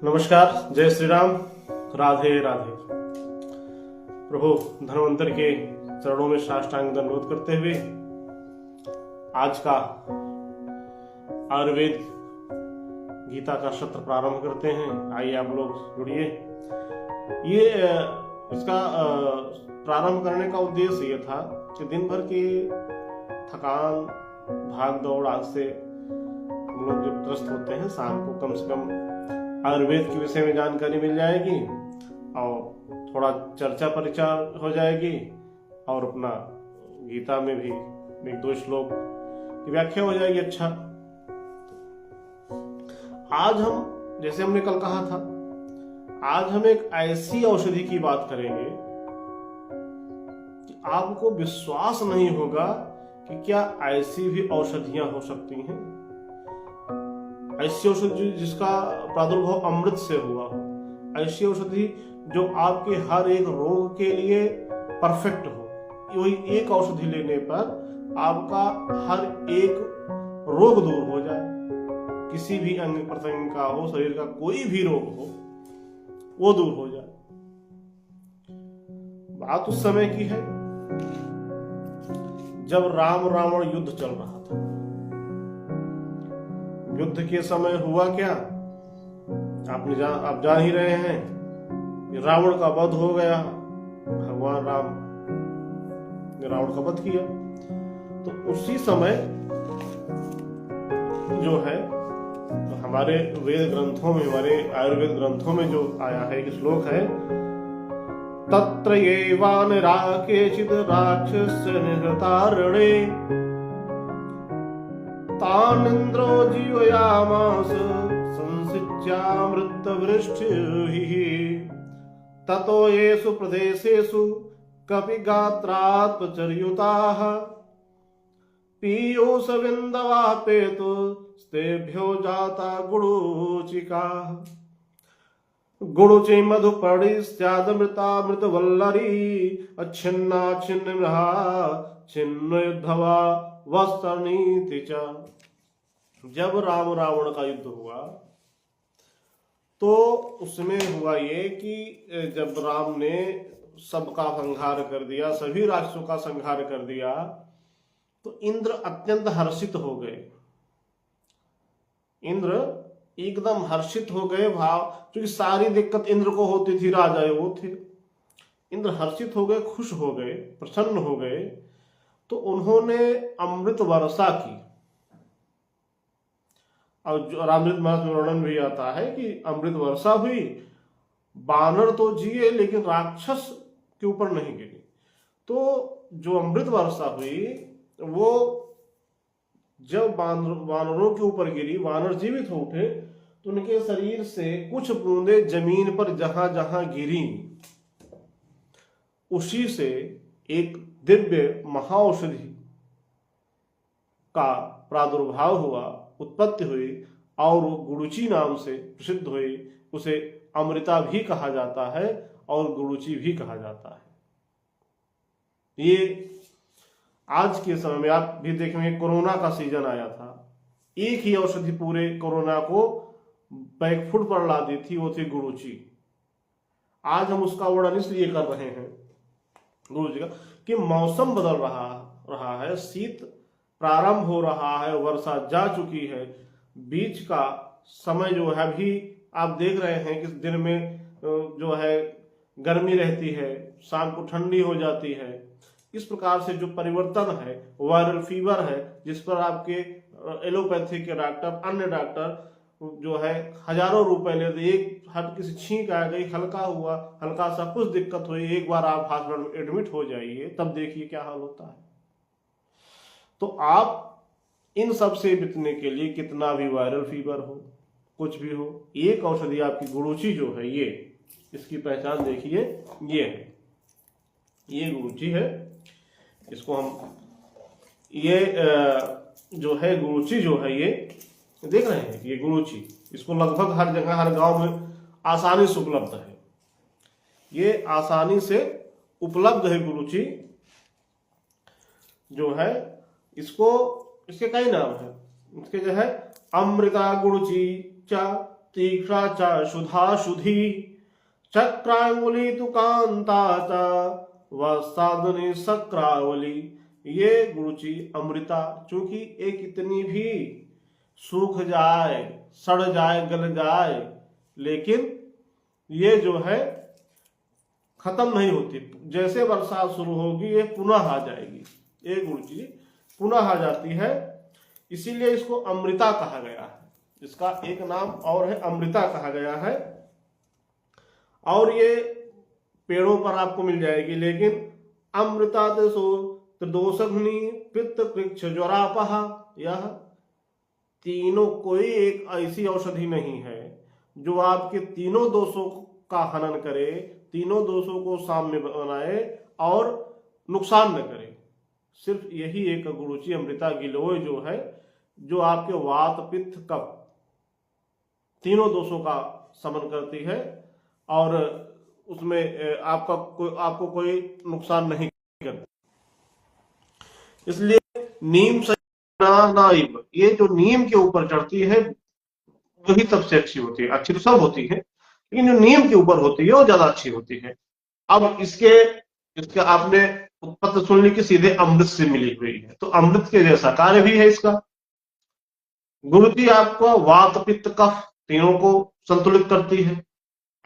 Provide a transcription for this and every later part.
नमस्कार, जय श्री राम, राधे राधे। प्रभु धन्वंतर के चरणों में साष्टांग दंडवत करते हुए आज का आयुर्वेद गीता का सत्र प्रारंभ करते हैं। आइए आप लोग जुड़िए। ये इसका प्रारंभ करने का उद्देश्य ये था कि दिन भर की थकान भाग दौड़ आज से हम लोग जब त्रस्त होते हैं, शाम को कम से कम आयुर्वेद के विषय में जानकारी मिल जाएगी और थोड़ा चर्चा परिचय हो जाएगी और अपना गीता में भी एक दो श्लोक की व्याख्या हो जाएगी। अच्छा, आज हम जैसे हमने कल कहा था, आज हम एक ऐसी औषधि की बात करेंगे कि आपको विश्वास नहीं होगा कि क्या ऐसी भी औषधियां हो सकती हैं। ऐसी औषधि जिसका प्रादुर्भाव अमृत से हुआ हो, ऐसी औषधि जो आपके हर एक रोग के लिए परफेक्ट हो। वही एक औषधि लेने पर आपका हर एक रोग दूर हो जाए, किसी भी अंग प्रत्यंग का हो, शरीर का कोई भी रोग हो वो दूर हो जाए। बात उस समय की है जब राम रावण युद्ध चल रहा था। युद्ध के समय हुआ क्या, आप जान ही रहे हैं। रावण का वध हो गया, भगवान राम ने रावण का वध किया। तो उसी समय जो है हमारे वेद ग्रंथों में, हमारे आयुर्वेद ग्रंथों में जो आया है एक श्लोक है, तत्र येवानरा केचित् राक्षस निहतारणे तानिन्द्रो जीवयामास संसिच्यामृतवृष्टिः ततो येषु प्रदेशेषु कपिगात्रात्पचर्युताः पीयूषविन्दवापेतु स्तेभ्यो जाता गुडूचिकाः गुडुचि मधुपर्णिस्यादमृतामृतवल्लरी अच्छिन्ना छिन्नमृहा छिन्नयुद्धवा वस्त्रनीति च। जब राम रावण का युद्ध हुआ तो उसमें हुआ ये कि जब राम ने सबका संहार कर दिया, सभी राक्षसों का संहार कर दिया, तो इंद्र अत्यंत हर्षित हो गए। इंद्र एकदम हर्षित हो गए। भाव क्योंकि सारी दिक्कत इंद्र को होती थी, राजा वो थे। इंद्र हर्षित हो गए, खुश हो गए, प्रसन्न हो गए। तो उन्होंने अमृत वर्षा की। और रामचरित मानस में वर्णन भी आता है कि अमृत वर्षा हुई, बानर तो जिए लेकिन राक्षस के ऊपर नहीं गिरी। तो जो अमृत वर्षा हुई वो जब वानरों के ऊपर गिरी, वानर जीवित हो उठे, तो उनके शरीर से कुछ बूंदे जमीन पर जहां जहां गिरी, उसी से एक दिव्य महाऔषधि का प्रादुर्भाव हुआ, उत्पत्ति हुई और वो गुडुचि नाम से प्रसिद्ध हुई। उसे अमृता भी कहा जाता है और गुडुचि भी कहा जाता है। ये आज के समय में आप भी देखेंगे, कोरोना का सीजन आया था, एक ही औषधि पूरे कोरोना को बैकफुट पर ला दी थी, वो थी गुडुचि। आज हम उसका वर्णन इसलिए कर रहे हैं गुरुजी का कि मौसम बदल रहा है, शीत प्रारंभ हो रहा है, वर्षा जा चुकी है, बीच का समय जो है अभी आप देख रहे हैं कि दिन में जो है गर्मी रहती है, शाम को ठंडी हो जाती है। इस प्रकार से जो परिवर्तन है, वायरल फीवर है, जिस पर आपके एलोपैथी के डॉक्टर, अन्य डॉक्टर जो है हजारों रुपए लेते। एक हट किसी छींक आ गई, हल्का हुआ, हल्का सा कुछ दिक्कत हुई, एक बार आप हॉस्पिटल में एडमिट हो जाइए, तब देखिए क्या हाल होता है। तो आप इन सब से बचने के लिए, कितना भी वायरल फीवर हो, कुछ भी हो, एक औषधि आपकी गुडुचि जो है, ये इसकी पहचान देखिए, ये है, ये गुडुचि है। इसको हम ये जो है गुडुचि जो है, ये देख रहे हैं, ये गुडुचि, इसको लगभग हर जगह, हर गांव में आसानी से उपलब्ध है। ये आसानी से उपलब्ध है गुडुचि जो है। इसको, इसके कई नाम है। इसके जो है अमृता गुडुचि चा, तीक्ष्णा च सुधा शुधि चक्रांगुली तु कांता च वसादनी सक्रावली। ये गुरुची अमृता, चूंकि एक इतनी भी सूख जाए, सड़ जाए, गल जाए, लेकिन ये जो है खत्म नहीं होती। जैसे बरसात शुरू होगी ये पुनः आ जाएगी, ये गुरुची पुनः आ जाती है, इसीलिए इसको अमृता कहा गया है। इसका एक नाम और है, अमृता कहा गया है। और ये पेड़ों पर आपको मिल जाएगी, लेकिन अमृता त्रिदोषघ्नि पित्त वृक्ष ज्वरापहा, यह तीनों, कोई एक ऐसी औषधि नहीं है जो आपके तीनों दोषों का हनन करे, तीनों दोषों को साम्य बनाए और नुकसान न करे। सिर्फ यही एक गुरुची अमृता गिलोय जो है, जो आपके वात पित्त कफ तीनों दोषों का शमन करती है और उसमें आपको कोई नुकसान नहीं करती। इसलिए नीम से नाइब, ये जो नीम के ऊपर चढ़ती है वही सबसे अच्छी होती है। अच्छी तो सब होती है, लेकिन जो नीम के ऊपर होती है वो ज्यादा अच्छी होती है। अब इसके आपने उत्पत्ति सुन ली कि सीधे अमृत से मिली हुई है, तो अमृत के जैसा कार्य भी है इसका। गुरुजी आपको वात पित्त कफ तीनों को संतुलित करती है।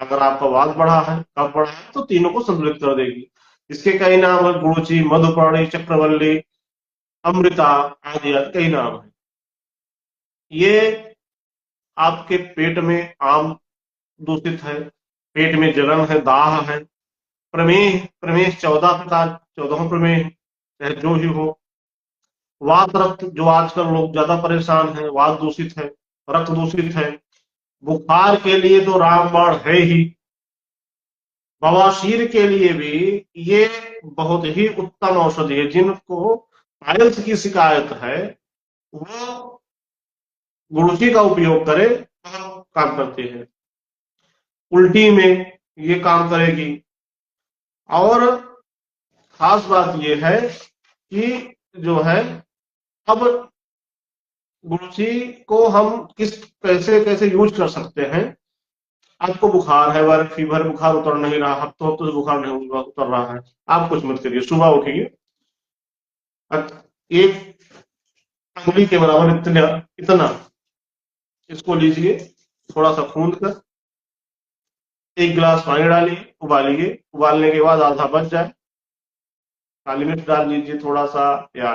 अगर आपका वात बढ़ा है, कफ बढ़ा है, तो तीनों को संतुलित कर देगी। इसके कई नाम है, गुरुची, मधुपर्णी, चक्रवल्ली, अमृता आदि कई नाम है। ये आपके पेट में आम दूषित है, पेट में जलन है, दाह है, प्रमेह, प्रमेह 14 प्रकार, 14 प्रमेह चाहे जो ही हो, वात रक्त, जो आजकल लोग ज्यादा परेशान हैं, वात दूषित है, रक्त दूषित है, बुखार के लिए तो रामबाण है ही, बवासीर के लिए भी ये बहुत ही उत्तम औषधि है। जिनको पाइल्स की शिकायत है वो गुरुची का उपयोग करे तो काम करते हैं। उल्टी में ये काम करेगी। और खास बात ये है कि जो है, अब गुरुची को हम कैसे कैसे यूज कर सकते हैं। आपको बुखार है, वायरल फीवर, बुखार उतर नहीं रहा, हफ्तों हफ्तों से बुखार नहीं उतर रहा है, आप कुछ मत करिए, सुबह उठिए, एक अंगुली के बराबर इतना इसको लीजिए, थोड़ा सा खूंद कर एक गिलास पानी डालिए, उबालिए, उबालने के बाद आधा बच जाए, काली मिर्च डाल लीजिए थोड़ा सा, या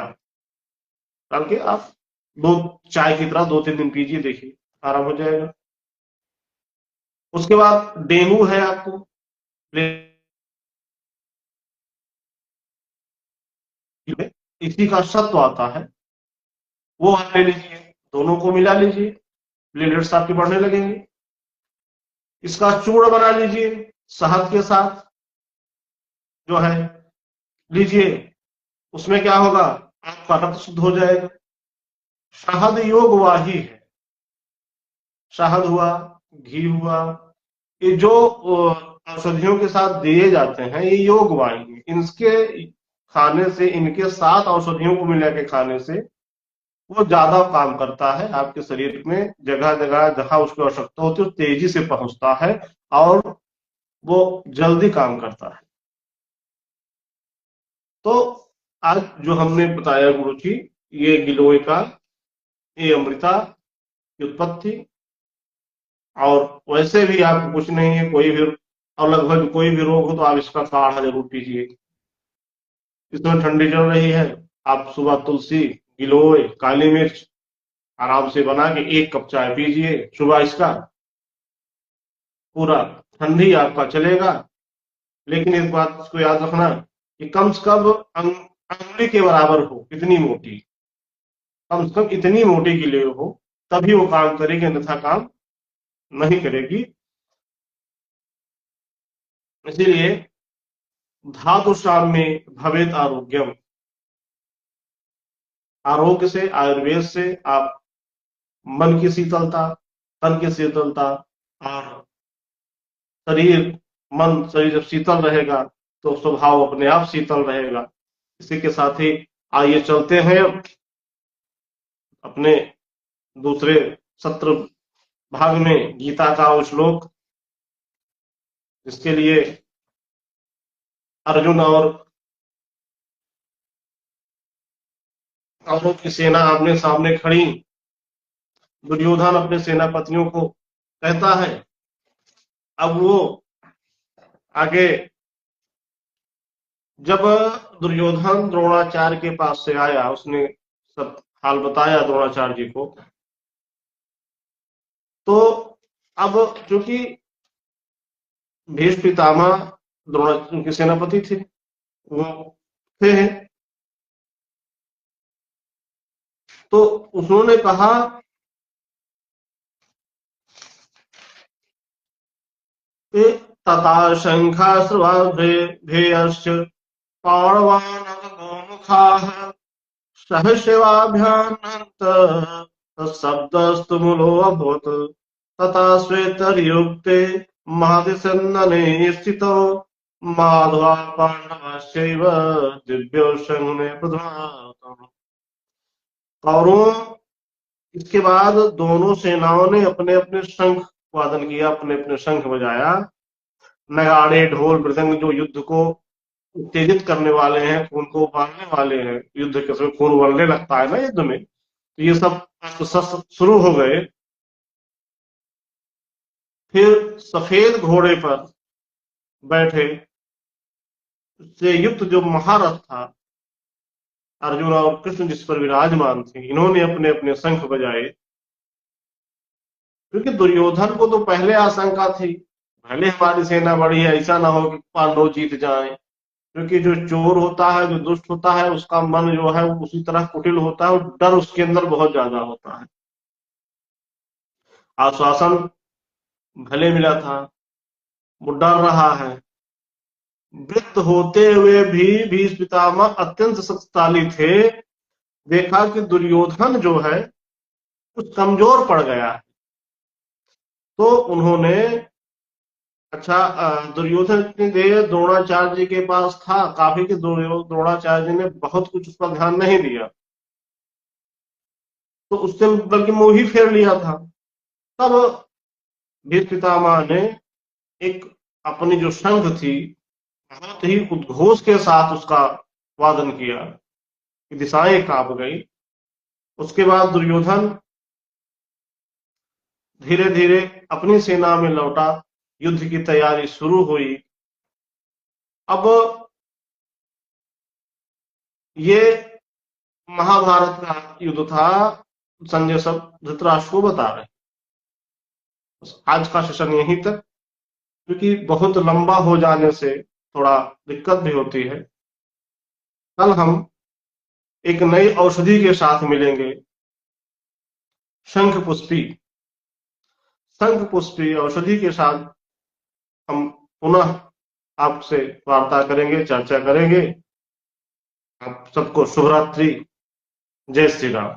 डाल के आप दो चाय की तरह 2-3 दिन पीजिए, देखिए आराम हो जाएगा। उसके बाद डेंगू है आपको, इसी का सत्व आता है, वो आप ले लीजिए, दोनों को मिला लीजिए, प्लेटलेट्स आपके बढ़ने लगेंगे। इसका चूर्ण बना लीजिए शहद के साथ, जो है लीजिए, उसमें क्या होगा, आपका रक्त शुद्ध हो जाएगा। शहद योग वाही है, शहद हुआ, घी हुआ, ये जो औषधियों के साथ दिए जाते हैं ये योग वाही है। इनके खाने से, इनके साथ औषधियों को मिला के खाने से वो ज्यादा काम करता है आपके शरीर में, जगह जगह जहां उसकी आवश्यकता होती है तेजी से पहुंचता है और वो जल्दी काम करता है। तो आज जो हमने बताया गुरुजी, ये गिलोय का, ये अमृता की उत्पत्ति, और वैसे भी आपको कुछ नहीं है, कोई भी और लगभग कोई भी रोग हो तो आप इसका काढ़ा जरूर पीजिए। इसमें ठंडी चल रही है, आप सुबह तुलसी, गिलोय, काली मिर्च आराम से बना के 1 कप चाय पीजिए सुबह, इसका पूरा ठंडी आपका चलेगा। लेकिन इस बात को याद रखना कि कम से कम अंगुली के बराबर हो, इतनी मोटी, कम से कम इतनी मोटी के लिए हो, तभी वो काम करेगी, अन्यथा काम नहीं करेगी। इसीलिए धातु साम्ये भवेत आरोग्यम, आरोग्य से, आयुर्वेद से आप मन की शीतलता, तन की शीतलता, और शरीर जब शीतल रहेगा तो स्वभाव अपने आप शीतल रहेगा। इसी के साथ ही आइए चलते हैं अपने दूसरे सत्र भाग में गीता का वो श्लोक जिसके लिए अर्जुन और कौरवों की सेना आमने सामने खड़ी, दुर्योधन अपने सेनापतियों को कहता है। अब वो आगे जब दुर्योधन द्रोणाचार्य के पास से आया, उसने सब हाल बताया द्रोणाचार्य जी को। तो अब चूंकि भीष्म पितामह द्रोणाचार्य के सेनापति थे, वो थे हैं, तो उन्होंने कहा कि तथा शंखाश्रुभेयश्च पौरवानगोमुखाः सहस्राभ्यान्त तत्शब्दस्तु मूलोऽभूत् तथा श्वेतर्युक्ते महादिसन्नने स्थितो माधवा पाण्डवश्चैव दिव्यो शंखुने प्रधातम्। कौरवों इसके बाद दोनों सेनाओं ने अपने अपने शंख वादन किया, अपने अपने शंख बजाया। नगाड़े ढोल मृदंग जो युद्ध को उत्तेजित करने वाले हैं, खून को उबालने वाले हैं, युद्ध के समय खून उबलने लगता है ना युद्ध में, तो ये सब शस्त्र शुरू हो गए। फिर सफेद घोड़े पर बैठे से युक्त जो महारथ था अर्जुन और कृष्ण जिस पर विराजमान थे, इन्होंने अपने अपने शंख बजाए। क्योंकि दुर्योधन को तो पहले आशंका थी, पहले हमारी सेना बड़ी है, ऐसा ना हो कि पांडव जीत जाएं। क्योंकि जो चोर होता है, जो दुष्ट होता है, उसका मन जो है वो उसी तरह कुटिल होता है और डर उसके अंदर बहुत ज्यादा होता है। आश्वासन भले मिला था, वो डर रहा है। वृत्त होते हुए भी भीष्म पितामह अत्यंत शक्तिशाली थे। देखा कि दुर्योधन जो है कुछ कमजोर पड़ गया है, तो उन्होंने अच्छा दुर्योधन इतनी देर द्रोणाचार्य जी के पास था, काफी कि द्रोणाचार्य जी ने बहुत कुछ उस पर ध्यान नहीं दिया, तो उससे बल्कि मुंह ही फेर लिया था। तब भीष्म पितामह ने एक अपनी जो शंख थी बहुत ही उद्घोष के साथ उसका वादन किया कि दिशाएं कांप गई। उसके बाद दुर्योधन धीरे धीरे अपनी सेना में लौटा, युद्ध की तैयारी शुरू हुई। अब ये महाभारत का युद्ध था, संजय सब धृतराष्ट्र को बता रहे। आज का सेशन यहीं तक, क्योंकि बहुत लंबा हो जाने से थोड़ा दिक्कत भी होती है। कल हम एक नई औषधि के साथ मिलेंगे, शंख पुष्पी। शंख पुष्पी औषधि के साथ हम पुनः आपसे वार्ता करेंगे, चर्चा करेंगे। आप सबको शुभ रात्रि, जय श्री राम।